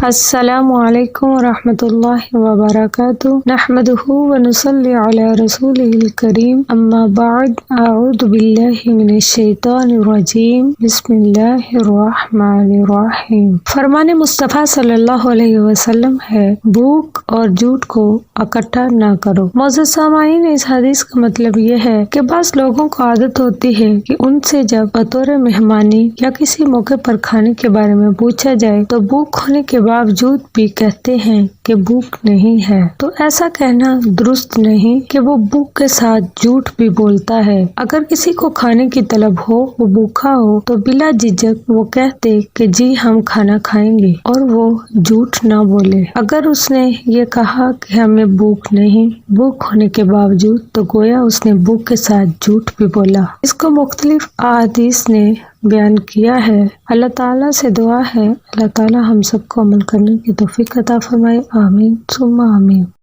السلام علیکم ورحمۃ اللہ وبرکاتہ، نحمدہ ونصلی علی رسولہ الکریم، اما بعد، اعوذ باللہ من الشیطان الرجیم، بسم اللہ الرحمن الرحیم۔ فرمان مصطفیٰ صلی اللہ علیہ وسلم ہے، بھوک اور جھوٹ کو اکٹھا نہ کرو۔ معزز سامعین، اس حدیث کا مطلب یہ ہے کہ بعض لوگوں کو عادت ہوتی ہے کہ ان سے جب بطور مہمانی یا کسی موقع پر کھانے کے بارے میں پوچھا جائے تو بھوک ہونے کے باوجود بھی کہتے ہیں کہ بھوک نہیں ہے۔ تو ایسا کہنا درست نہیں کہ وہ بھوک کے ساتھ جھوٹ بھی بولتا ہے۔ اگر کسی کو کھانے کی طلب ہو، وہ بھوکا ہو، تو بلا جھجک وہ کہتے کہ جی ہم کھانا کھائیں گے، اور وہ جھوٹ نہ بولے۔ اگر اس نے یہ کہا کہ ہمیں بھوک نہیں، بھوک ہونے کے باوجود، تو گویا اس نے بھوک کے ساتھ جھوٹ بھی بولا۔ اس کو مختلف احادیث نے بیان کیا ہے۔ اللہ تعالیٰ سے دعا ہے، اللہ تعالیٰ ہم سب کو عمل کرنے کی توفیق عطا فرمائے، آمین ثم آمین۔